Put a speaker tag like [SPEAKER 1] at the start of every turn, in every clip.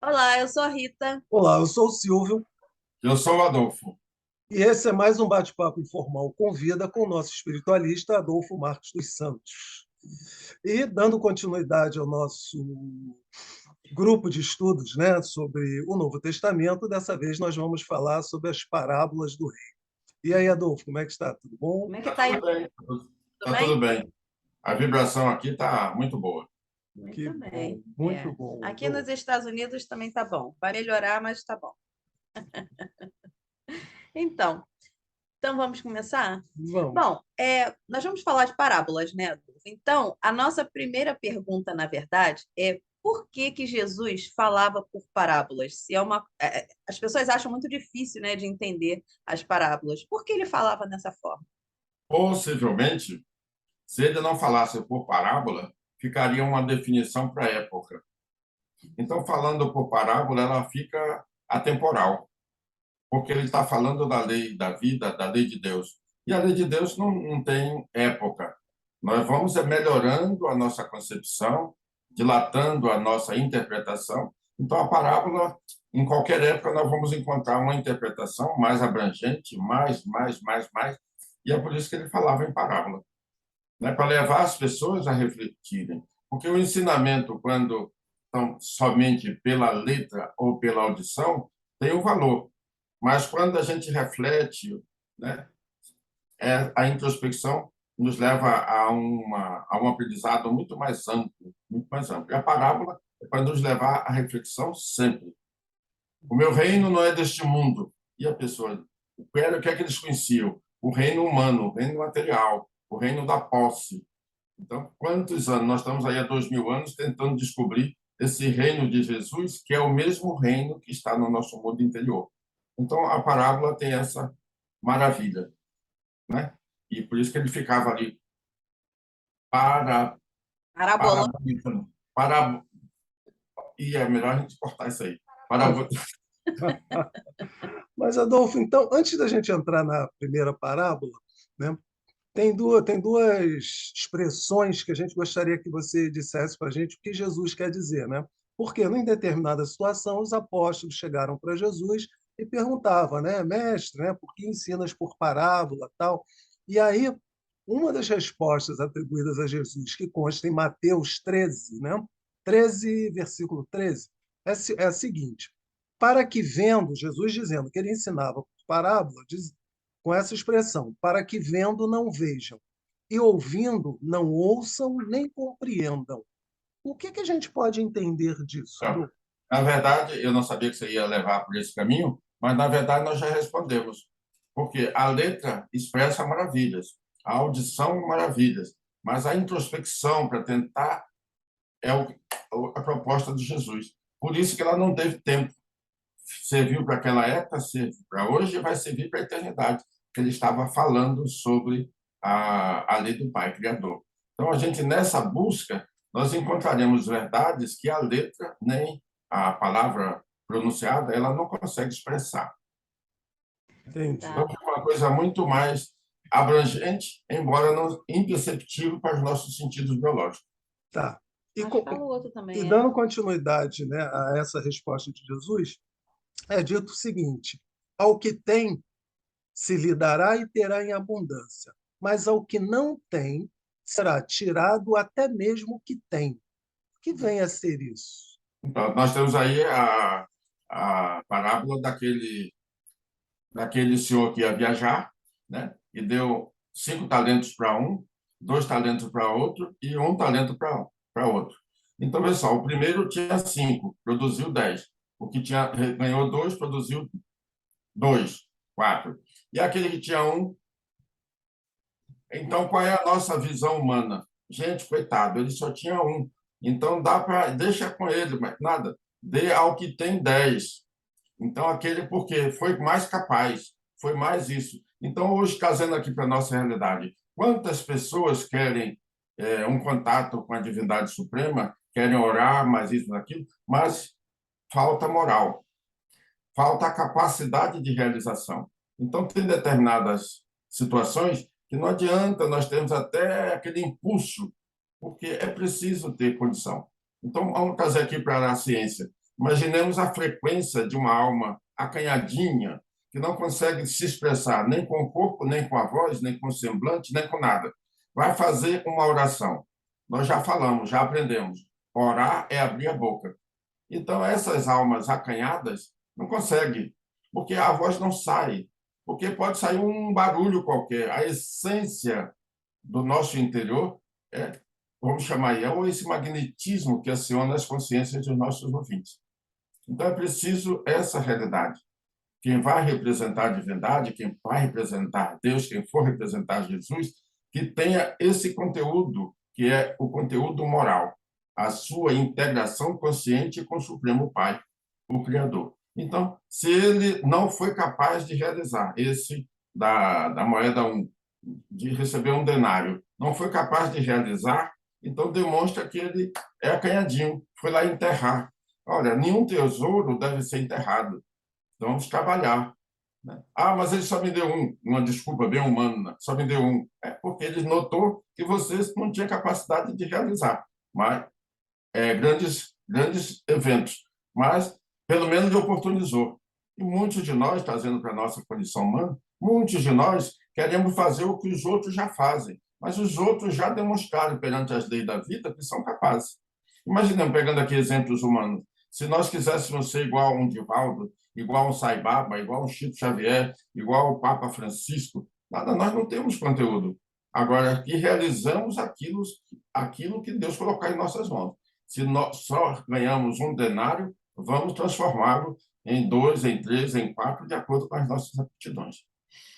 [SPEAKER 1] Olá, eu sou a Rita.
[SPEAKER 2] Olá, eu sou o Silvio
[SPEAKER 3] Eu sou o Adolfo.
[SPEAKER 2] e esse é mais um bate-papo informal com vida com o nosso espiritualista Adolfo Marcos dos Santos. E dando continuidade ao nosso grupo de estudos, né, sobre o Novo Testamento, dessa vez nós vamos falar sobre as parábolas do rei. E aí, Adolfo, como é que está? Tudo bom?
[SPEAKER 1] Como é que
[SPEAKER 3] Tá
[SPEAKER 1] tá aí?
[SPEAKER 3] tudo bem.
[SPEAKER 1] Tudo
[SPEAKER 3] Tá tudo
[SPEAKER 1] bem?
[SPEAKER 3] bem. A vibração aqui está muito boa.
[SPEAKER 2] Que
[SPEAKER 1] Muito
[SPEAKER 2] bom,
[SPEAKER 1] bem.
[SPEAKER 2] muito
[SPEAKER 1] É.
[SPEAKER 2] bom,
[SPEAKER 1] Aqui nos
[SPEAKER 2] Adolfo.
[SPEAKER 1] Estados Unidos também tá bom. Vai melhorar, mas tá bom. Então, então vamos começar?
[SPEAKER 2] Vamos.
[SPEAKER 1] Bom, nós vamos falar de parábolas, né, Adolfo? Então, a nossa primeira pergunta, na verdade, é por que que Jesus falava por parábolas? Se é as pessoas acham muito difícil, né, de entender as parábolas. Por que ele falava dessa forma?
[SPEAKER 3] Possivelmente, se ele não falasse por parábola, ficaria uma definição para a época. Então, falando por parábola, ela fica atemporal, porque ele está falando da lei da vida, da lei de Deus. E a lei de Deus não tem época. Nós vamos melhorando a nossa concepção, dilatando a nossa interpretação. Então, a parábola, em qualquer época, nós vamos encontrar uma interpretação mais abrangente, mais. E é por isso que ele falava em parábola, né? Para levar as pessoas a refletirem. Porque o ensinamento, quando estão somente pela letra ou pela audição, tem um valor. Mas quando a gente reflete, né, a introspecção nos leva a um aprendizado muito mais amplo, muito mais amplo. E a parábola é para nos levar à reflexão sempre. O meu reino não é deste mundo. E a pessoa, o que é que eles conheciam? O reino humano, o reino material, o reino da posse. Então, quantos anos? Nós estamos aí há 2000 anos tentando descobrir esse reino de Jesus, que é o mesmo reino que está no nosso mundo interior. Então, a parábola tem essa maravilha, né? E por isso que ele ficava ali para,
[SPEAKER 1] Parabolando.
[SPEAKER 3] para, para, e é melhor a gente cortar isso aí. Para,
[SPEAKER 2] Mas, Adolfo, então, antes da gente entrar na primeira parábola, né, tem duas expressões que a gente gostaria que você dissesse para a gente o que Jesus quer dizer, né? Porque, em determinada situação, os apóstolos chegaram para Jesus e perguntavam, né, mestre, né, por que ensinas por parábola, tal? E aí, uma das respostas atribuídas a Jesus, que consta em Mateus 13, né, 13, versículo 13, é a seguinte: para que vendo, Jesus dizendo que ele ensinava por parábola, com essa expressão, para que vendo não vejam e ouvindo não ouçam nem compreendam. O que que a gente pode entender disso, Adolfo?
[SPEAKER 3] na verdade, eu não sabia que você ia levar por esse caminho, mas na verdade nós já respondemos. Porque a letra expressa maravilhas, a audição maravilhas, mas a introspecção para tentar é a proposta de Jesus. Por isso que ela não teve tempo. Serviu para aquela época, serve para hoje e vai servir para a eternidade. Ele estava falando sobre a lei do Pai Criador. Então, a gente, nessa busca, nós encontraremos verdades que a letra, nem a palavra pronunciada, ela não consegue expressar.
[SPEAKER 2] Entendi.
[SPEAKER 3] Então,
[SPEAKER 1] Tá.
[SPEAKER 3] é uma coisa muito mais abrangente, embora não imperceptível para os nossos sentidos biológicos.
[SPEAKER 2] Tá. E,
[SPEAKER 1] Mas fala o outro
[SPEAKER 2] e
[SPEAKER 1] também, é.
[SPEAKER 2] dando continuidade, né, a essa resposta de Jesus, é dito o seguinte: ao que tem, se lhe dará e terá em abundância, mas ao que não tem, será tirado até mesmo o que tem. O que vem a ser isso?
[SPEAKER 3] Então, nós temos aí a parábola daquele senhor que ia viajar, né? E deu 5 talentos para um, 2 talentos para outro e 1 talento para outro. Então, veja só, o primeiro tinha 5, produziu 10. O que ganhou 2, produziu 2, 4. E aquele que tinha um, então qual é a nossa visão humana? Gente, coitado, ele só tinha um. Então deixa com ele, mas nada. Dê ao que tem 10. Então, aquele porque foi mais capaz, foi mais isso. Então, hoje, trazendo aqui para a nossa realidade, quantas pessoas querem um contato com a divindade suprema, querem orar, mais isso, aquilo, mas falta moral, falta a capacidade de realização. Então, tem determinadas situações que não adianta, nós temos até aquele impulso, porque é preciso ter condição. Então, vamos trazer aqui para a ciência. Imaginemos a frequência de uma alma acanhadinha, que não consegue se expressar nem com o corpo, nem com a voz, nem com o semblante, nem com nada. Vai fazer uma oração. Nós já falamos, já aprendemos. Orar é abrir a boca. Então, essas almas acanhadas não conseguem, porque a voz não sai, porque pode sair um barulho qualquer. A essência do nosso interior é, vamos chamar aí, é esse magnetismo que aciona as consciências dos nossos ouvintes. Então, é preciso essa realidade. Quem vai representar a divindade, quem vai representar Deus, quem for representar Jesus, que tenha esse conteúdo, que é o conteúdo moral, a sua integração consciente com o Supremo Pai, o Criador. Então, se ele não foi capaz de realizar esse da moeda 1, de receber um denário, não foi capaz de realizar, então demonstra que ele é acanhadinho, foi lá enterrar. Olha, nenhum tesouro deve ser enterrado. Então, vamos trabalhar. Né? Ah, mas ele só me deu um. Uma desculpa bem humana, só me deu um. É porque ele notou que você não tinha capacidade de realizar grandes eventos, mas pelo menos ele oportunizou. E muitos de nós, trazendo para a nossa condição humana, muitos de nós queremos fazer o que os outros já fazem, mas os outros já demonstraram perante as leis da vida que são capazes. Imaginemos, pegando aqui exemplos humanos, se nós quiséssemos ser igual a um Divaldo, igual a um Sai Baba, igual a um Chico Xavier, igual ao Papa Francisco, nada, nós não temos conteúdo. Agora, aqui realizamos aquilo que Deus colocar em nossas mãos. Se nós só ganhamos um denário, vamos transformá-lo em 2, em 3, em 4, de acordo com as nossas aptidões.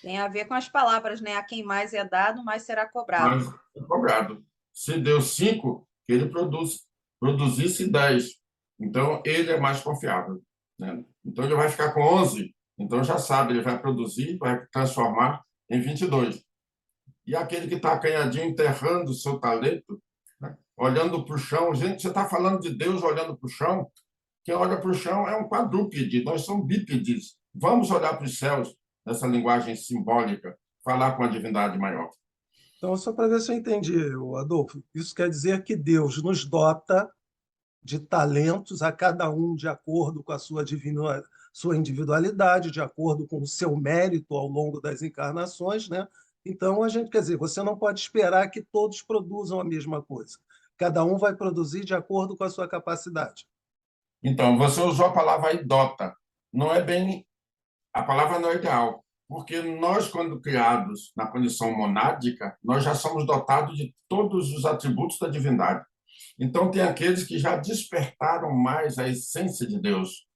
[SPEAKER 1] Tem a ver com as palavras, né? A quem mais é dado, mais será cobrado.
[SPEAKER 3] Mas é cobrado. Se deu 5, que ele produzisse 10. Então, ele é mais confiável. Né? Então, ele vai ficar com 11. Então, já sabe, ele vai produzir, vai transformar em 22. E aquele que está acanhadinho, enterrando o seu talento, né? Olhando para o chão. Gente, você está falando de Deus olhando para o chão? Quem olha para o chão é um quadrúpede, nós somos bípedes. Vamos olhar para os céus, nessa linguagem simbólica, falar com a divindade maior.
[SPEAKER 2] Então, só para ver se eu entendi, Adolfo, isso quer dizer que Deus nos dota de talentos a cada um de acordo com a sua individualidade, de acordo com o seu mérito ao longo das encarnações, né? Então, a gente quer dizer, você não pode esperar que todos produzam a mesma coisa. Cada um vai produzir de acordo com a sua capacidade.
[SPEAKER 3] Então, você usou a palavra aí, dota. Não é bem. A palavra não é ideal, porque nós, quando criados na condição monádica, nós já somos dotados de todos os atributos da divindade. Então, tem aqueles que já despertaram mais a essência de Deus.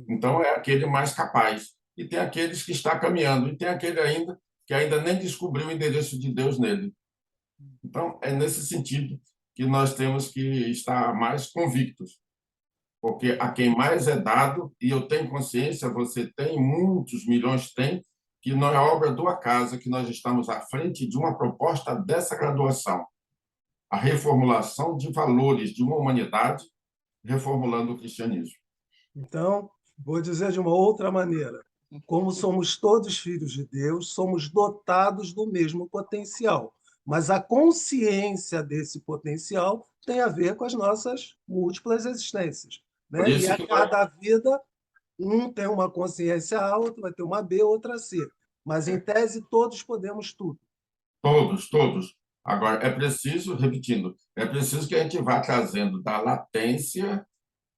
[SPEAKER 3] Então, é aquele mais capaz. E tem aqueles que está caminhando. E tem aquele ainda que ainda nem descobriu o endereço de Deus nele. Então, é nesse sentido que nós temos que estar mais convictos. Porque a quem mais é dado, e eu tenho consciência, você tem, muitos milhões têm, que não é obra do acaso que nós estamos à frente de uma proposta dessa graduação. A reformulação de valores de uma humanidade reformulando o cristianismo.
[SPEAKER 2] Então, vou dizer de uma outra maneira. Como somos todos filhos de Deus, somos dotados do mesmo potencial. Mas a consciência desse potencial tem a ver com as nossas múltiplas existências.
[SPEAKER 3] Por
[SPEAKER 2] Né? E
[SPEAKER 3] isso
[SPEAKER 2] a
[SPEAKER 3] que
[SPEAKER 2] cada vida, um tem uma consciência A, outro vai ter uma B, outra C. Mas, em tese, todos podemos tudo.
[SPEAKER 3] todos. Agora, é preciso, repetindo, é preciso que a gente vá trazendo da latência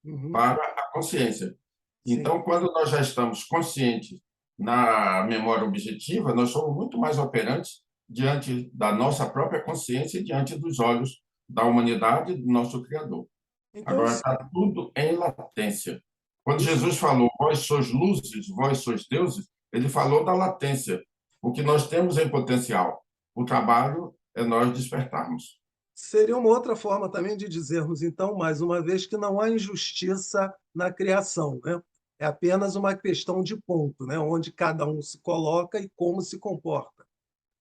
[SPEAKER 2] Uhum.
[SPEAKER 3] para a consciência.
[SPEAKER 2] Sim.
[SPEAKER 3] Então, quando nós já estamos conscientes na memória objetiva, nós somos muito mais operantes diante da nossa própria consciência e diante dos olhos da humanidade e do nosso Criador.
[SPEAKER 2] Então,
[SPEAKER 3] Agora, está tudo em latência. Quando
[SPEAKER 2] isso
[SPEAKER 3] Jesus falou, vós sois luzes, vós sois deuses, ele falou da latência, o que nós temos em potencial. O trabalho é nós despertarmos.
[SPEAKER 2] seria uma outra forma também de dizermos, então, mais uma vez, que não há injustiça na criação, né? É apenas uma questão de ponto, né? Onde cada um se coloca e como se comporta.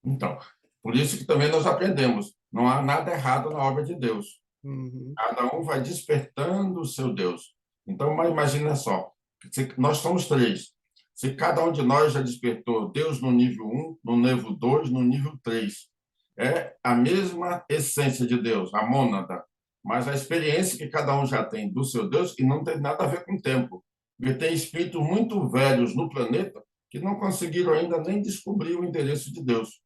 [SPEAKER 3] Então, por isso que também nós aprendemos, não há nada errado na obra de Deus.
[SPEAKER 2] Uhum.
[SPEAKER 3] Cada um vai despertando o seu Deus. Então, mas imagina só, nós somos três. Se cada um de nós já despertou Deus no nível 1, no nível 2, no nível 3, é a mesma essência de Deus, a mônada. mas a experiência que cada um já tem do seu Deus, e não tem nada a ver com o tempo. Porque tem espíritos muito velhos no planeta que não conseguiram ainda nem descobrir o endereço de Deus.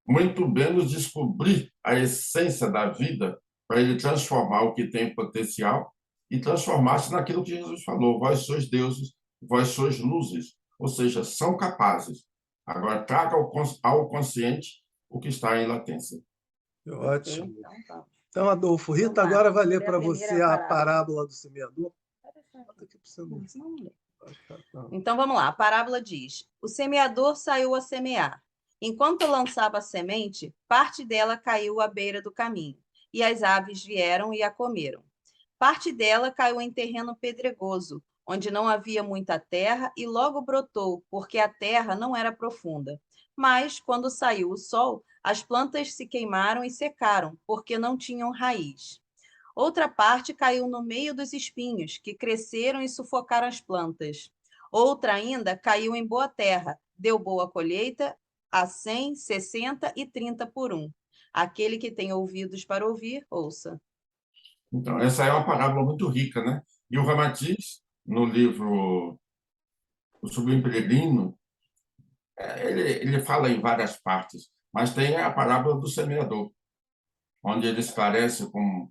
[SPEAKER 3] Muito menos descobrir a essência da vida para ele transformar o que tem potencial e transformar-se naquilo que Jesus falou: vós sois deuses, vós sois luzes. Ou seja, são capazes. Agora, traga ao consciente o que está em latência.
[SPEAKER 2] Ótimo.
[SPEAKER 1] Então, vamos.
[SPEAKER 2] Então, Adolfo, Rita
[SPEAKER 1] Então,
[SPEAKER 2] agora vai
[SPEAKER 1] vamos
[SPEAKER 2] ler
[SPEAKER 1] ler a
[SPEAKER 2] para
[SPEAKER 1] primeira
[SPEAKER 2] você a
[SPEAKER 1] parábola.
[SPEAKER 2] parábola do semeador. Bota aqui para você ler.
[SPEAKER 1] Não, senão não lê.
[SPEAKER 2] Não.
[SPEAKER 1] Então vamos lá, a parábola diz: o semeador saiu a semear. Enquanto lançava a semente, parte dela caiu à beira do caminho, e as aves vieram e a comeram. Parte dela caiu em terreno pedregoso, onde não havia muita terra, e logo brotou, porque a terra não era profunda. Mas, quando saiu o sol, as plantas se queimaram e secaram, porque não tinham raiz. Outra parte caiu no meio dos espinhos, que cresceram e sufocaram as plantas. Outra ainda caiu em boa terra, deu boa colheita a 100, 60 e 30 por um. Aquele que tem ouvidos para ouvir, ouça.
[SPEAKER 3] Então, essa é uma parábola muito rica, né? E o Ramatiz, no livro O Sublime Peregrino, ele fala em várias partes, mas tem a parábola do semeador, onde ele esclarece com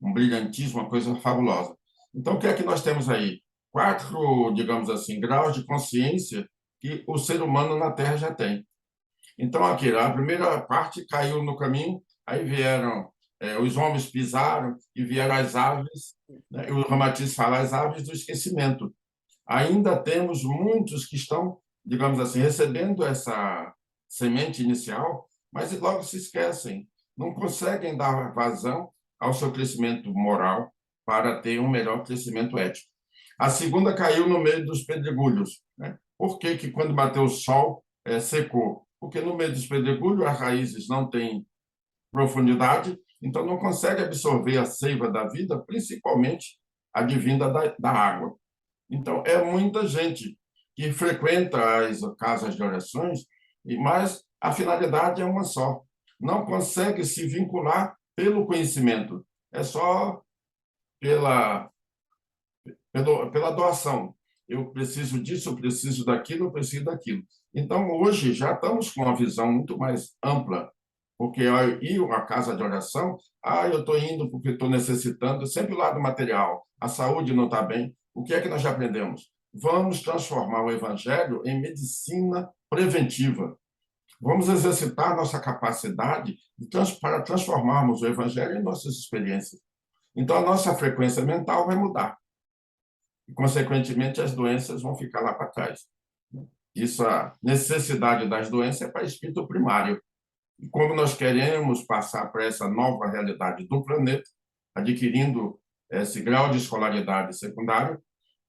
[SPEAKER 3] um brilhantismo, uma coisa fabulosa. Então, o que é que nós temos aí? 4, digamos assim, graus de consciência que o ser humano na Terra já tem. Então, aqui, a primeira parte caiu no caminho, aí vieram, os homens pisaram e vieram as aves, né? E o Ramatiz fala as aves do esquecimento. Ainda temos muitos que estão, digamos assim, recebendo essa semente inicial, mas logo se esquecem, não conseguem dar vazão ao seu crescimento moral para ter um melhor crescimento ético. A segunda caiu no meio dos pedregulhos, né? Por que que quando bateu o sol, secou? Porque no meio dos pedregulhos as raízes não têm profundidade, então não consegue absorver a seiva da vida, principalmente a advinda da água. Então, é muita gente que frequenta as casas de orações, mas a finalidade é uma só. Não consegue se vincular pelo conhecimento, é só pela doação. Eu preciso disso, eu preciso daquilo, eu preciso daquilo. Então, hoje, já estamos com uma visão muito mais ampla, porque ao ir à casa de oração, eu estou indo porque estou necessitando, sempre o lado material, a saúde não está bem. O que é que nós já aprendemos? Vamos transformar o evangelho em medicina preventiva. Vamos exercitar nossa capacidade para transformarmos o evangelho em nossas experiências. Então, a nossa frequência mental vai mudar. E, consequentemente, as doenças vão ficar lá para trás. Isso, a necessidade das doenças é para espírito primário. E como nós queremos passar para essa nova realidade do planeta, adquirindo esse grau de escolaridade secundário,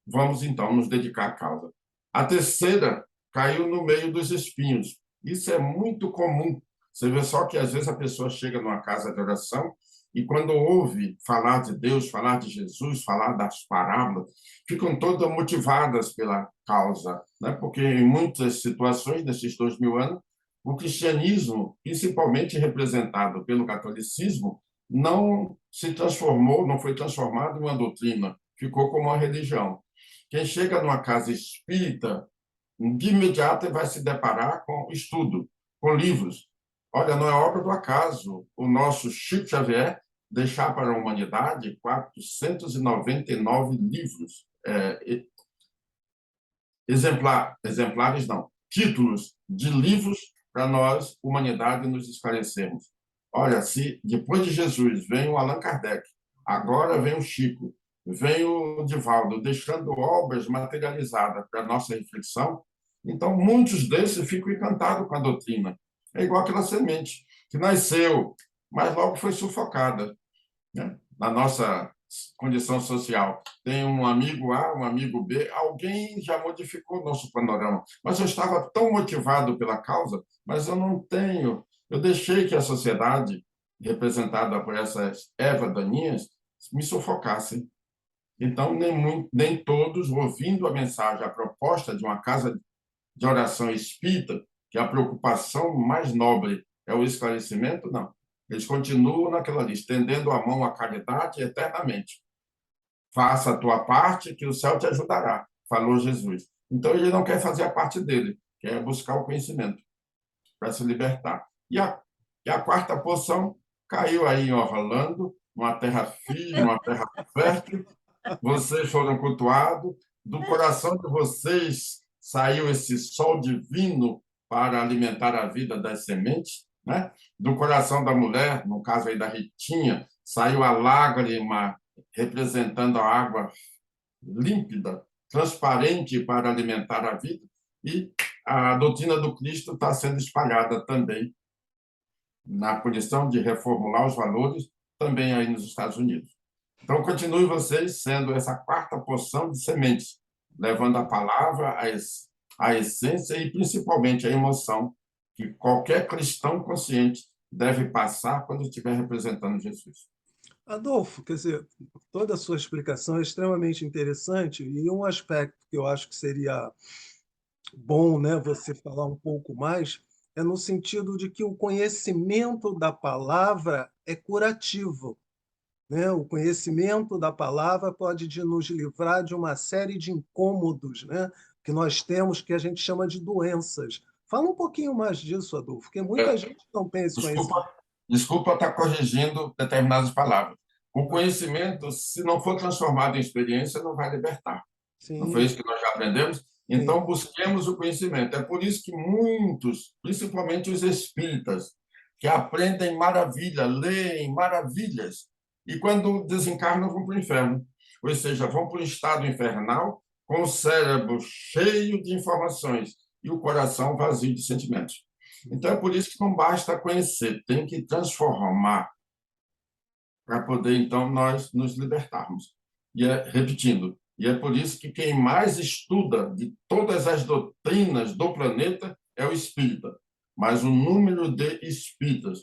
[SPEAKER 3] vamos, então, nos dedicar à causa. A terceira caiu no meio dos espinhos. Isso é muito comum. Você vê só que, às vezes, a pessoa chega numa casa de oração e, quando ouve falar de Deus, falar de Jesus, falar das parábolas, ficam todas motivadas pela causa, né? Porque, em muitas situações, nesses 2000 anos, o cristianismo, principalmente representado pelo catolicismo, não se transformou, não foi transformado em uma doutrina, ficou como uma religião. Quem chega numa casa espírita, de imediato vai se deparar com estudo, com livros. Olha, não é obra do acaso o nosso Chico Xavier deixar para a humanidade 499 livros, exemplares não, títulos de livros para nós, humanidade, nos esclarecermos. Olha, se depois de Jesus vem o Allan Kardec, agora vem o Chico, vem o Divaldo, deixando obras materializadas para a nossa reflexão, então muitos desses ficam encantados com a doutrina. É igual aquela semente que nasceu, mas logo foi sufocada, né? Na nossa condição social. Tem um amigo A, um amigo B, alguém já modificou o nosso panorama. Mas eu estava tão motivado pela causa, mas eu não tenho. Eu deixei que a sociedade, representada por essas ervas daninhas, me sufocasse. Então, nem todos, ouvindo a mensagem, a proposta de uma casa de oração espírita, que a preocupação mais nobre é o esclarecimento, não. Eles continuam naquela ali, estendendo a mão à caridade eternamente. Faça a tua parte, que o céu te ajudará, falou Jesus. Então, ele não quer fazer a parte dele, quer buscar o conhecimento para se libertar. E a quarta porção caiu aí em Orlando, uma terra firme, uma terra fértil. Vocês foram cultuados, do coração de vocês saiu esse sol divino para alimentar a vida das sementes, né? Do coração da mulher, no caso aí da Ritinha, saiu a lágrima representando a água límpida, transparente para alimentar a vida, e a doutrina do Cristo está sendo espalhada também na condição de reformular os valores também aí nos Estados Unidos. Então, continue vocês sendo essa quarta porção de sementes, levando a palavra, a essência e, principalmente, a emoção que qualquer cristão consciente deve passar quando estiver representando Jesus.
[SPEAKER 2] Adolfo, quer dizer, toda a sua explicação é extremamente interessante e um aspecto que eu acho que seria bom, né, você falar um pouco mais é no sentido de que o conhecimento da palavra é curativo, né? O conhecimento da palavra pode nos livrar de uma série de incômodos, né, que nós temos, que a gente chama de doenças. Fala um pouquinho mais disso, Adolfo, porque muita gente não tem esse conhecimento.
[SPEAKER 3] Desculpa estar corrigindo determinadas palavras. O conhecimento, se não for transformado em experiência, não vai libertar. Não foi
[SPEAKER 2] Sim,
[SPEAKER 3] isso que nós já aprendemos?
[SPEAKER 2] sim.
[SPEAKER 3] Então, busquemos o conhecimento. É por isso que muitos, principalmente os espíritas, que aprendem maravilha, leem maravilhas, e quando desencarnam, vão para o inferno. Ou seja, vão para o estado infernal com o cérebro cheio de informações e o coração vazio de sentimentos. Então, é por isso que não basta conhecer, tem que transformar para poder, então, nós nos libertarmos. E repetindo, e é por isso que quem mais estuda de todas as doutrinas do planeta é o espírita. Mas o número de espíritas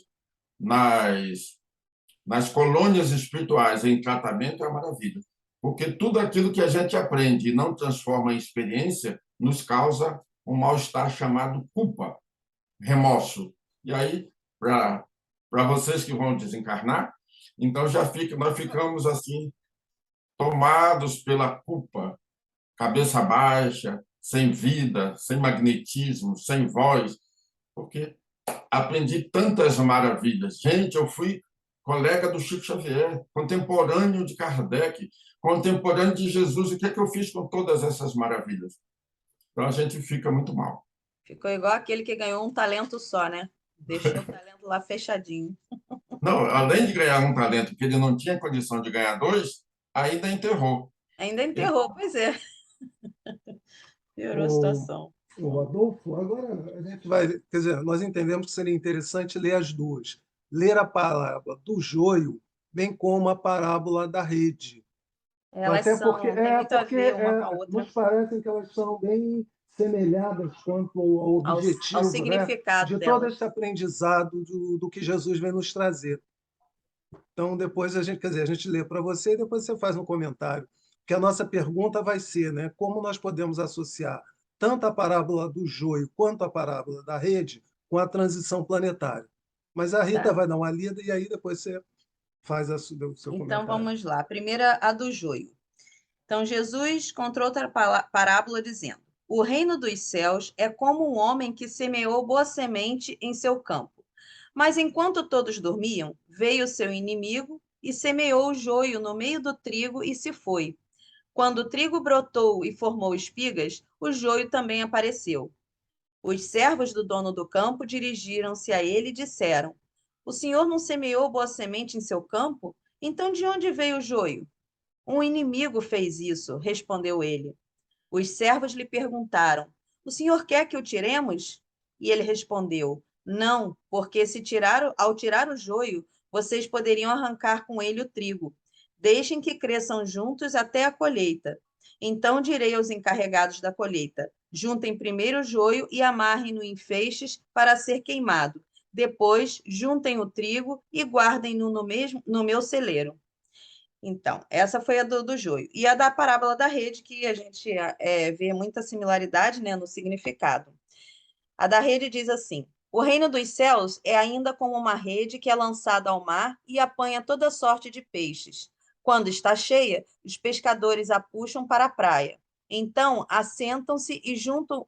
[SPEAKER 3] nas colônias espirituais em tratamento é uma maravilha. Porque tudo aquilo que a gente aprende e não transforma em experiência nos causa um mal-estar chamado culpa, remorso. E aí, para vocês que vão desencarnar, então nós ficamos assim, tomados pela culpa, cabeça baixa, sem vida, sem magnetismo, sem voz, porque aprendi tantas maravilhas. Gente, eu fui colega do Chico Xavier, contemporâneo de Kardec, contemporâneo de Jesus. O que é que eu fiz com todas essas maravilhas? Então a gente fica muito mal.
[SPEAKER 1] Ficou igual aquele que ganhou um talento só, né? Deixou o talento lá fechadinho.
[SPEAKER 3] Não, além de ganhar um talento que ele não tinha condição de ganhar dois, ainda enterrou.
[SPEAKER 1] Ainda enterrou, pois é. Piorou a
[SPEAKER 2] O,
[SPEAKER 1] situação.
[SPEAKER 2] o Adolfo, agora a gente vai, quer dizer, nós entendemos que seria interessante ler as duas. Ler a parábola do joio, bem como a parábola da rede.
[SPEAKER 1] Elas
[SPEAKER 2] Até porque,
[SPEAKER 1] são, tem muito a ver uma com a outra,
[SPEAKER 2] nos parecem que elas são bem semelhadas quanto ao
[SPEAKER 1] ao
[SPEAKER 2] objetivo, né,
[SPEAKER 1] significado
[SPEAKER 2] de todo
[SPEAKER 1] delas.
[SPEAKER 2] esse aprendizado do que Jesus vem nos trazer. Então, depois a gente, quer dizer, a gente lê para você e depois você faz um comentário. Que a nossa pergunta vai ser, né, como nós podemos associar tanto a parábola do joio quanto a parábola da rede com a transição planetária. Mas a Rita
[SPEAKER 1] Tá?
[SPEAKER 2] vai dar uma lida e aí depois você faz o seu
[SPEAKER 1] Então
[SPEAKER 2] comentário.
[SPEAKER 1] vamos lá. A primeira, a do joio. Então Jesus contou outra parábola dizendo: O reino dos céus é como um homem que semeou boa semente em seu campo. Mas enquanto todos dormiam, veio seu inimigo e semeou o joio no meio do trigo e se foi. Quando o trigo brotou e formou espigas, o joio também apareceu. Os servos do dono do campo dirigiram-se a ele e disseram: O senhor não semeou boa semente em seu campo? Então de onde veio o joio? Um inimigo fez isso, respondeu ele. Os servos lhe perguntaram: O senhor quer que o tiremos? E ele respondeu: Não, porque ao tirar o joio, vocês poderiam arrancar com ele o trigo. Deixem que cresçam juntos até a colheita. Então direi aos encarregados da colheita: Juntem primeiro o joio e amarrem-no em feixes para ser queimado. Depois, juntem o trigo e guardem-no no meu celeiro. Então, essa foi a do joio. E a da parábola da rede, que a gente vê muita similaridade, né, no significado. A da rede diz assim: O reino dos céus é ainda como uma rede que é lançada ao mar e apanha toda sorte de peixes. Quando está cheia, os pescadores a puxam para a praia. Então, assentam-se e juntam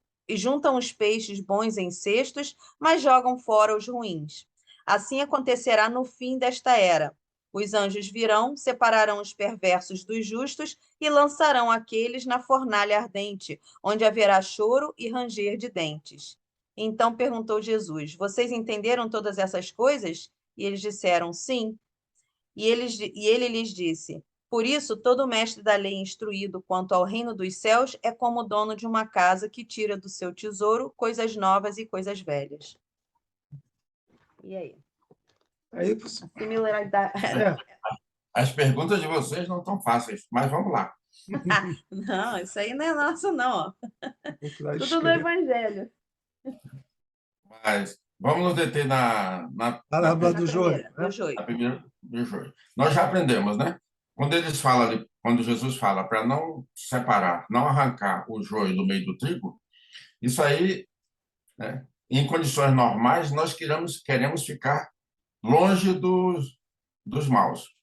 [SPEAKER 1] os peixes bons em cestos, mas jogam fora os ruins. Assim acontecerá no fim desta era. Os anjos virão, separarão os perversos dos justos e lançarão aqueles na fornalha ardente, onde haverá choro e ranger de dentes. Então perguntou Jesus: Vocês entenderam todas essas coisas? E eles disseram: Sim. E ele lhes disse: Por isso, todo mestre da lei instruído quanto ao reino dos céus é como o dono de uma casa que tira do seu tesouro coisas novas e coisas velhas. E aí?
[SPEAKER 2] Aí,
[SPEAKER 1] Similaridade.
[SPEAKER 3] As perguntas de vocês não estão fáceis, mas vamos lá.
[SPEAKER 1] Não, isso aí não é nosso, não. Tudo no
[SPEAKER 2] escrito.
[SPEAKER 1] Evangelho.
[SPEAKER 3] Mas vamos nos deter na
[SPEAKER 2] Parábola do joio,
[SPEAKER 1] Do
[SPEAKER 2] né?
[SPEAKER 1] joio.
[SPEAKER 3] a primeira do joio. Nós já aprendemos, né? Quando eles falam ali, quando Jesus fala para não separar, não arrancar o joio do meio do trigo, isso aí, né, em condições normais, nós queremos ficar longe dos maus.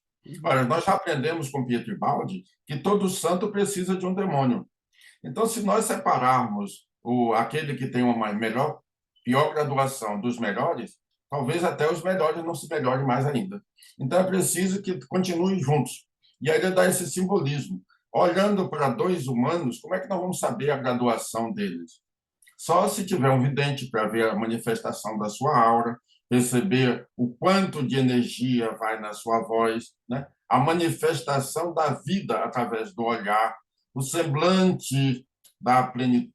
[SPEAKER 3] Olha, nós já aprendemos com Pietro e Baldi que todo santo precisa de um demônio. Então, se nós separarmos aquele que tem uma pior graduação dos melhores, talvez até os melhores não se melhorem mais ainda. Então, é preciso que continuem juntos. E aí ele dá esse simbolismo. Olhando para dois humanos, como é que nós vamos saber a graduação deles? Só se tiver um vidente para ver a manifestação da sua aura, perceber o quanto de energia vai na sua voz, né? A manifestação da vida através do olhar, o semblante da plenitude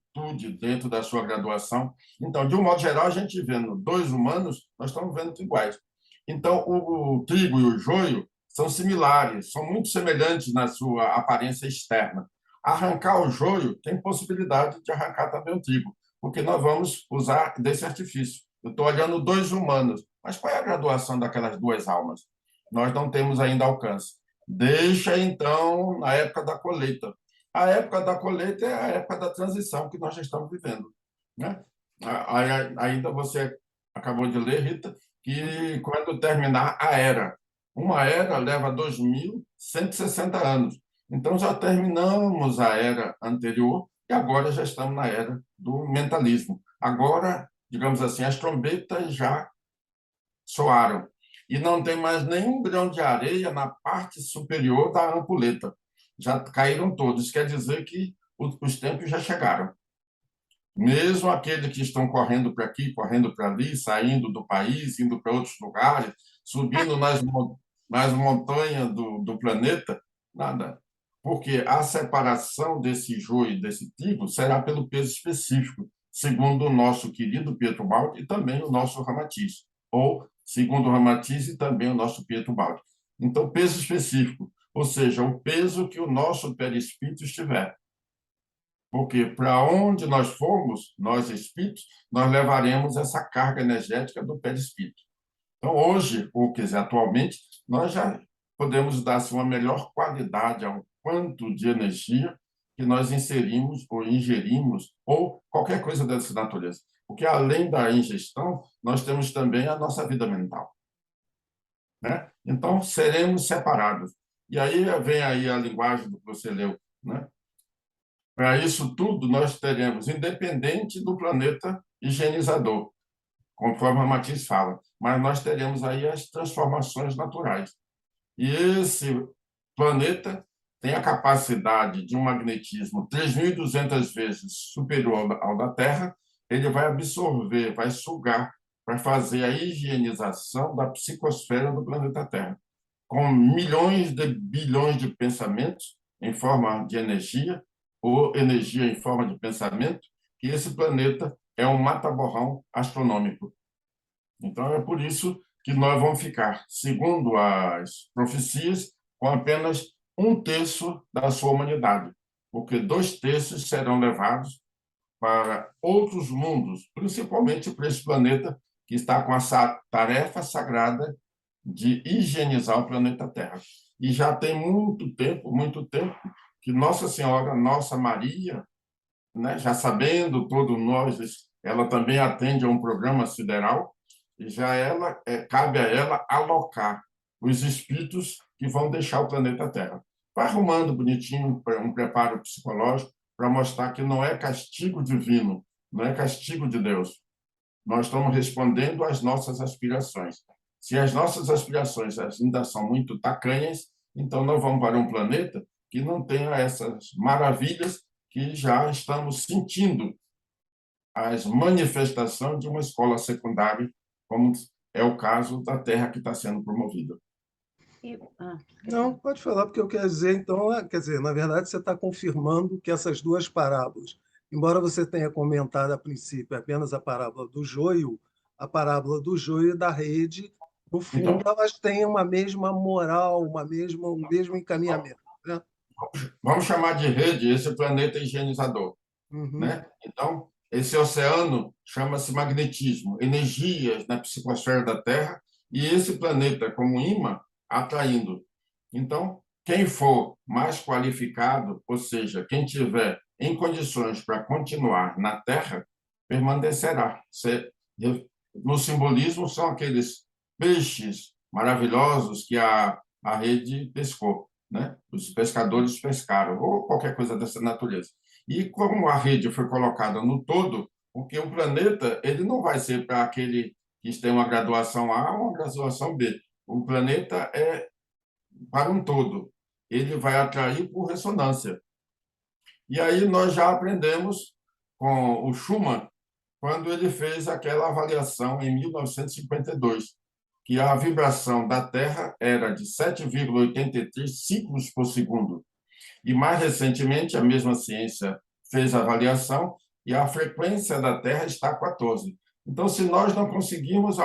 [SPEAKER 3] dentro da sua graduação. Então, de um modo geral, a gente vendo dois humanos, nós estamos vendo iguais. Então, o trigo e o joio são similares, são muito semelhantes na sua aparência externa. Arrancar o joio tem possibilidade de arrancar também o trigo, porque nós vamos usar desse artifício. Eu estou olhando dois humanos, mas qual é a graduação daquelas duas almas? Nós não temos ainda alcance. Deixa, então, na época da colheita. A época da colheita é a época da transição que nós já estamos vivendo, né? Ainda você acabou de ler, Rita, que quando terminar a era, uma era leva 2.160 anos. Então, já terminamos a era anterior e agora já estamos na era do mentalismo. Agora, digamos assim, as trombetas já soaram e não tem mais nenhum grão de areia na parte superior da ampulheta. Já caíram todos. Quer dizer que os tempos já chegaram. Mesmo aqueles que estão correndo para aqui, correndo para ali, saindo do país, indo para outros lugares, subindo nas montanhas do planeta, nada. Porque a separação desse joio e desse trigo será pelo peso específico, segundo o nosso querido Pietro Baldi e também o nosso Ramatiz, ou segundo o Ramatiz e também o nosso Pietro Baldi. Então, peso específico, ou seja, o peso que o nosso perispírito estiver. Porque para onde nós formos, nós espíritos, nós levaremos essa carga energética do perispírito. Então, hoje, ou quer dizer, atualmente, nós já podemos dar assim, uma melhor qualidade ao quanto de energia que nós inserimos ou ingerimos, ou qualquer coisa dessa natureza. Porque, além da ingestão, nós temos também a nossa vida mental, né? Então, seremos separados. E aí vem aí a linguagem do que você leu, né? Para isso tudo, nós teremos, independente do planeta higienizador, conforme a Matiz fala, mas nós teremos aí as transformações naturais. E esse planeta tem a capacidade de um magnetismo 3.200 vezes superior ao da Terra, ele vai absorver, vai sugar para fazer a higienização da psicosfera do planeta Terra, com milhões de bilhões de pensamentos em forma de energia, ou energia em forma de pensamento, que esse planeta é um mata-borrão astronômico. Então, é por isso que nós vamos ficar, segundo as profecias, com apenas 1/3 da sua humanidade, porque 2/3 serão levados para outros mundos, principalmente para esse planeta que está com essa tarefa sagrada de higienizar o planeta Terra. E já tem muito tempo, que Nossa Senhora, Nossa Maria, né, já sabendo todos nós ela também atende a um programa sideral e já cabe a ela alocar os espíritos que vão deixar o planeta Terra. Vai arrumando bonitinho um preparo psicológico para mostrar que não é castigo divino, não é castigo de Deus. Nós estamos respondendo às nossas aspirações. Se as nossas aspirações ainda são muito tacanhas, então nós vamos para um planeta que não tenha essas maravilhas que já estamos sentindo as manifestações de uma escola secundária, como é o caso da Terra que está sendo promovida.
[SPEAKER 2] Não, pode falar, porque eu quero dizer, então, quer dizer, na verdade, você está confirmando que essas duas parábolas, embora você tenha comentado a princípio apenas a parábola do joio, a parábola do joio e da rede, no fundo,
[SPEAKER 3] Então,
[SPEAKER 2] elas têm uma mesma moral, um mesmo encaminhamento, né?
[SPEAKER 3] vamos chamar de rede esse planeta higienizador,
[SPEAKER 2] Uhum.
[SPEAKER 3] né? Então, esse oceano chama-se magnetismo, energias na psicosfera da Terra, e esse planeta, como imã, atraindo. Então, quem for mais qualificado, ou seja, quem tiver em condições para continuar na Terra, permanecerá. No simbolismo, são aqueles peixes maravilhosos que a rede pescou, né? Os pescadores pescaram, ou qualquer coisa dessa natureza. E como a rede foi colocada no todo, porque o planeta ele não vai ser para aquele que tem uma graduação A ou uma graduação B. O planeta é para um todo. Ele vai atrair por ressonância. E aí nós já aprendemos com o Schumann, quando ele fez aquela avaliação em 1952, que a vibração da Terra era de 7,83 ciclos por segundo. E mais recentemente, a mesma ciência fez a avaliação e a frequência da Terra está 14. Então, se nós não conseguimos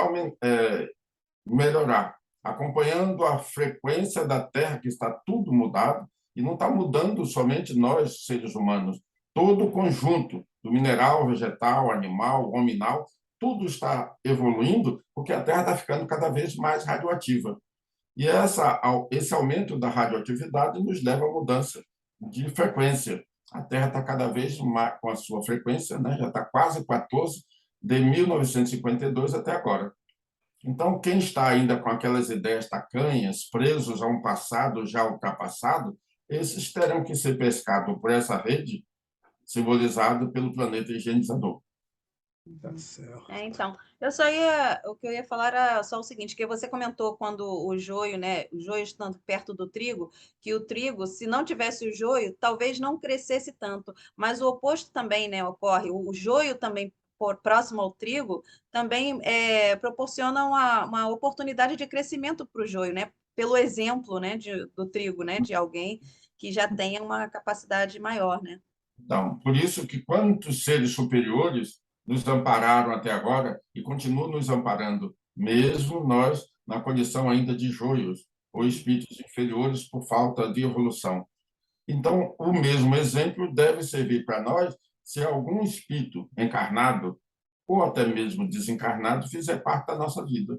[SPEAKER 3] melhorar, acompanhando a frequência da Terra, que está tudo mudado, e não está mudando somente nós, seres humanos, todo o conjunto do mineral, vegetal, animal, hominal, tudo está evoluindo, porque a Terra está ficando cada vez mais radioativa. E esse aumento da radioatividade nos leva à mudança de frequência. A Terra está cada vez mais com a sua frequência, né? Já está quase 14, de 1952 até agora. Então, quem está ainda com aquelas ideias tacanhas, presos a um passado já ultrapassado, esses terão que ser pescados por essa rede, simbolizado pelo planeta higienizador.
[SPEAKER 2] Tá certo.
[SPEAKER 1] Então, o que eu ia falar era só o seguinte, que você comentou quando o joio, né, o joio estando perto do trigo, que o trigo, se não tivesse o joio, talvez não crescesse tanto, mas o oposto também, né, ocorre, o joio também próximo ao trigo, também proporciona uma oportunidade de crescimento para o joio, né, pelo exemplo, né, do trigo, né, de alguém que já tenha uma capacidade maior, né.
[SPEAKER 3] Então, por isso que quantos seres superiores nos ampararam até agora e continuam nos amparando, mesmo nós na condição ainda de joios ou espíritos inferiores por falta de evolução. Então, o mesmo exemplo deve servir para nós se algum espírito encarnado ou até mesmo desencarnado fizer parte da nossa vida.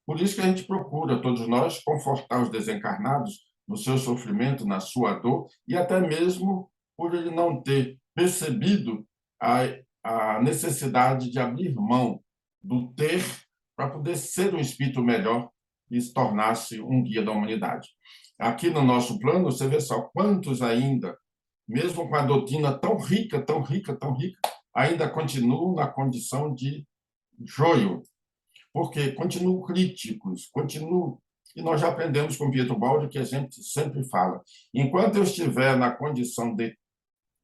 [SPEAKER 3] Por isso que a gente procura, todos nós, confortar os desencarnados no seu sofrimento, na sua dor, e até mesmo por ele não ter percebido a necessidade de abrir mão do ter para poder ser um espírito melhor e se tornar-se um guia da humanidade. Aqui no nosso plano, você vê só quantos ainda, mesmo com a doutrina tão rica, tão rica, tão rica, ainda continuam na condição de joio, porque continuam críticos, continuam. E nós já aprendemos com Pietro Baldi que a gente sempre fala: enquanto eu estiver na condição de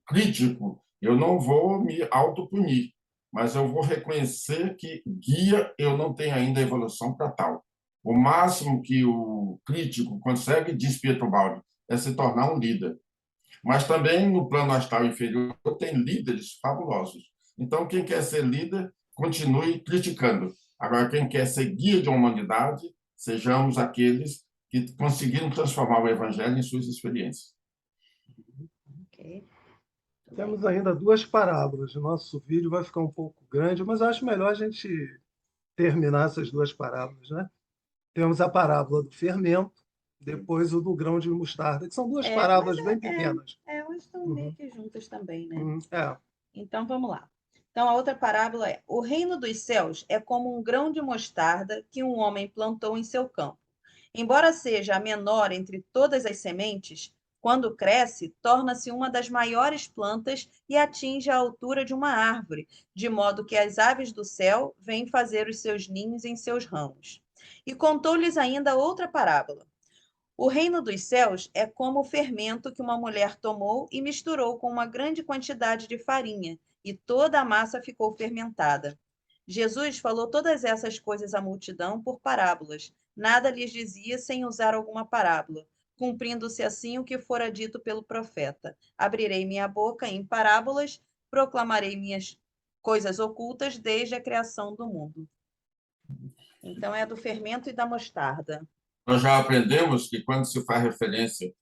[SPEAKER 3] crítico, eu não vou me autopunir, mas eu vou reconhecer que guia eu não tenho ainda evolução para tal. O máximo que o crítico consegue, diz Pietro Baldi, é se tornar um líder. Mas também no plano astral inferior tem líderes fabulosos. Então, quem quer ser líder, continue criticando. Agora, quem quer ser guia de uma humanidade, sejamos aqueles que conseguiram transformar o evangelho em suas experiências.
[SPEAKER 1] Ok.
[SPEAKER 2] Temos ainda duas parábolas. O nosso vídeo vai ficar um pouco grande, mas acho melhor a gente terminar essas duas parábolas, né? Temos a parábola do fermento, depois o do grão de mostarda, que são duas
[SPEAKER 1] Mas
[SPEAKER 2] parábolas bem pequenas.
[SPEAKER 1] elas estão meio que juntas também, né?
[SPEAKER 2] É.
[SPEAKER 1] Então, vamos lá. Então, Então, a outra parábola é: o reino dos céus é como um grão de mostarda que um homem plantou em seu campo. Embora seja a menor entre todas as sementes, quando cresce, torna-se uma das maiores plantas e atinge a altura de uma árvore, de modo que as aves do céu vêm fazer os seus ninhos em seus ramos. E contou-lhes ainda outra parábola. O reino dos céus é como o fermento que uma mulher tomou e misturou com uma grande quantidade de farinha, e toda a massa ficou fermentada. Jesus falou todas essas coisas à multidão por parábolas. Nada lhes dizia sem usar alguma parábola, cumprindo-se assim o que fora dito pelo profeta: abrirei minha boca em parábolas, proclamarei minhas coisas ocultas desde a criação do mundo. Então é do fermento e da mostarda.
[SPEAKER 3] Nós já aprendemos que quando se faz referência,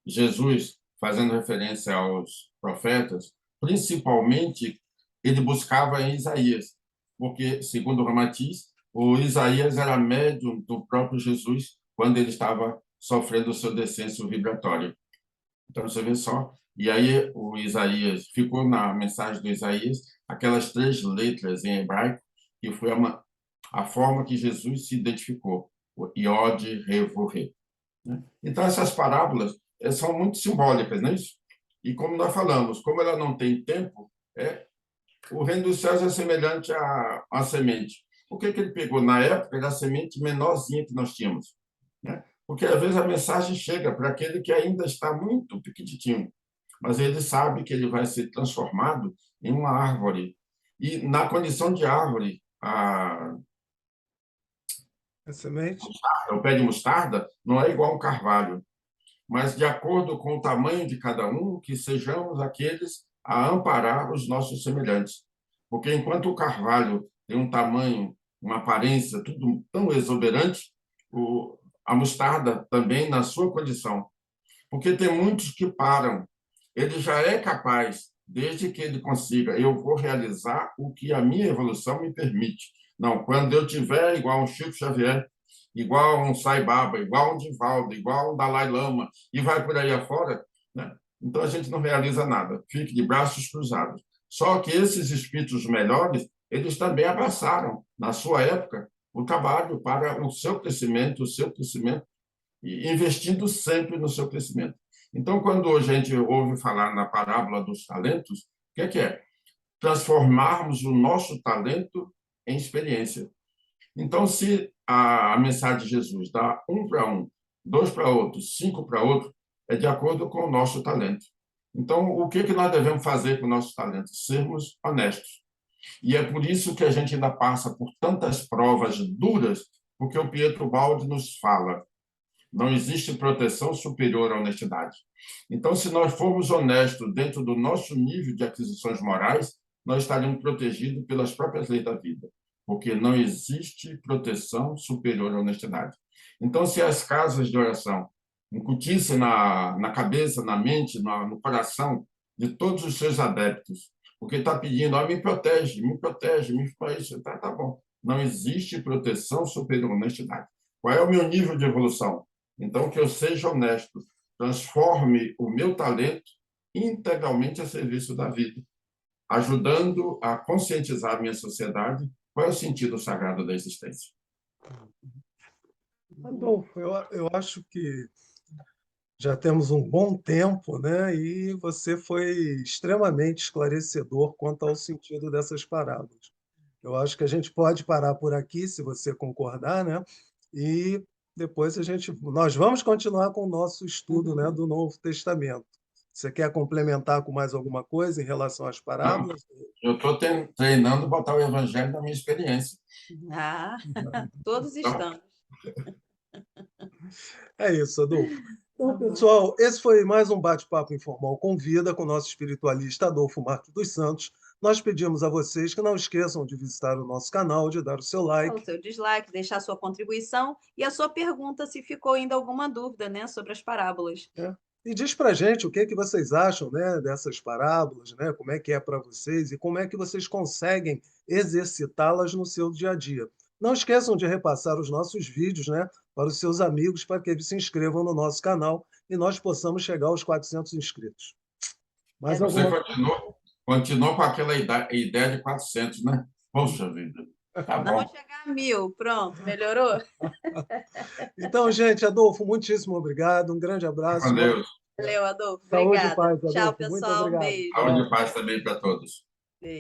[SPEAKER 3] Jesus fazendo referência aos profetas, principalmente ele buscava em Isaías, porque, segundo o Ramatiz, o Isaías era médium do próprio Jesus quando ele estava sofrendo o seu descenso vibratório. Então, você vê só. E aí, o Isaías, ficou na mensagem do Isaías aquelas 3 letras em hebraico, que foi a forma que Jesus se identificou, o Iod, Revo, Re. Então, essas parábolas são muito simbólicas, não é isso? E como nós falamos, como ela não tem tempo, o reino dos céus é semelhante à semente. O que ele pegou na época era a semente menorzinha que nós tínhamos, né? Porque às vezes a mensagem chega para aquele que ainda está muito pequenininho, mas ele sabe que ele vai ser transformado em uma árvore. E na condição de árvore,
[SPEAKER 2] A semente?
[SPEAKER 3] o pé de mostarda não é igual a um carvalho, mas de acordo com o tamanho de cada um, que sejamos aqueles a amparar os nossos semelhantes. Porque enquanto o carvalho tem um tamanho, uma aparência, tudo tão exuberante, a mostarda também na sua condição. Porque tem muitos que param. Ele já é capaz, desde que ele consiga, eu vou realizar o que a minha evolução me permite. Não, quando eu tiver igual um Chico Xavier, igual um Sai Baba, igual um Divaldo, igual um Dalai Lama, e vai por aí afora, né? Então a gente não realiza nada, fique de braços cruzados. Só que esses espíritos melhores, eles também abraçaram, na sua época, o trabalho para o seu crescimento, e investindo sempre no seu crescimento. Então, quando a gente ouve falar na parábola dos talentos, o que é? Transformarmos o nosso talento em experiência. Então, se a mensagem de Jesus dá 1 para um, 2 para outro, 5 para outro, é de acordo com o nosso talento. Então, o que nós devemos fazer com o nosso talento? Sermos honestos. E é por isso que a gente ainda passa por tantas provas duras, porque o Pietro Baldi nos fala: não existe proteção superior à honestidade. Então, se nós formos honestos dentro do nosso nível de aquisições morais, nós estaremos protegidos pelas próprias leis da vida, porque não existe proteção superior à honestidade. Então, se as casas de oração incutissem na cabeça, na mente, no coração de todos os seus adeptos, porque está pedindo: me protege, me faz isso, tá bom. Não existe proteção superior à honestidade. Qual é o meu nível de evolução? Então, que eu seja honesto, transforme o meu talento integralmente a serviço da vida, ajudando a conscientizar a minha sociedade qual é o sentido sagrado da existência.
[SPEAKER 2] Bom, eu acho que já temos um bom tempo, né? E você foi extremamente esclarecedor quanto ao sentido dessas parábolas. Eu acho que a gente pode parar por aqui, se você concordar, né? E depois nós vamos continuar com o nosso estudo, né, do Novo Testamento. Você quer complementar com mais alguma coisa em relação às
[SPEAKER 3] Não,
[SPEAKER 2] parábolas?
[SPEAKER 3] eu estou treinando botar o evangelho na minha experiência.
[SPEAKER 1] Ah, todos
[SPEAKER 3] Então,
[SPEAKER 1] estamos.
[SPEAKER 2] É isso, Adolfo. Então, pessoal, esse foi mais um bate-papo informal com vida com o nosso espiritualista Adolfo Marques dos Santos. Nós pedimos a vocês que não esqueçam de visitar o nosso canal, de dar o seu
[SPEAKER 1] O
[SPEAKER 2] like.
[SPEAKER 1] seu dislike, deixar a sua contribuição e a sua pergunta se ficou ainda alguma dúvida, né, sobre as parábolas.
[SPEAKER 2] E diz para gente o que é que vocês acham, né, dessas parábolas, né? Como é que é para vocês e como é que vocês conseguem exercitá-las no seu dia a dia. Não esqueçam de repassar os nossos vídeos, né, para os seus amigos, para que eles se inscrevam no nosso canal e nós possamos chegar aos 400 inscritos. Mais
[SPEAKER 3] você
[SPEAKER 2] alguma?
[SPEAKER 3] continua, Continuou com aquela ideia de 400, né? Poxa vida. Tá
[SPEAKER 1] Nós
[SPEAKER 3] bom.
[SPEAKER 1] vamos chegar a 1000, pronto, melhorou?
[SPEAKER 2] Então, gente, Adolfo, muitíssimo obrigado. Um grande abraço.
[SPEAKER 3] Com Deus.
[SPEAKER 1] Valeu, Adolfo,
[SPEAKER 2] Saúde e
[SPEAKER 1] obrigada.
[SPEAKER 2] paz,
[SPEAKER 1] Tchau,
[SPEAKER 2] Adolfo. Muito
[SPEAKER 1] pessoal, um
[SPEAKER 2] obrigado.
[SPEAKER 1] beijo.
[SPEAKER 3] Saúde e paz também para todos.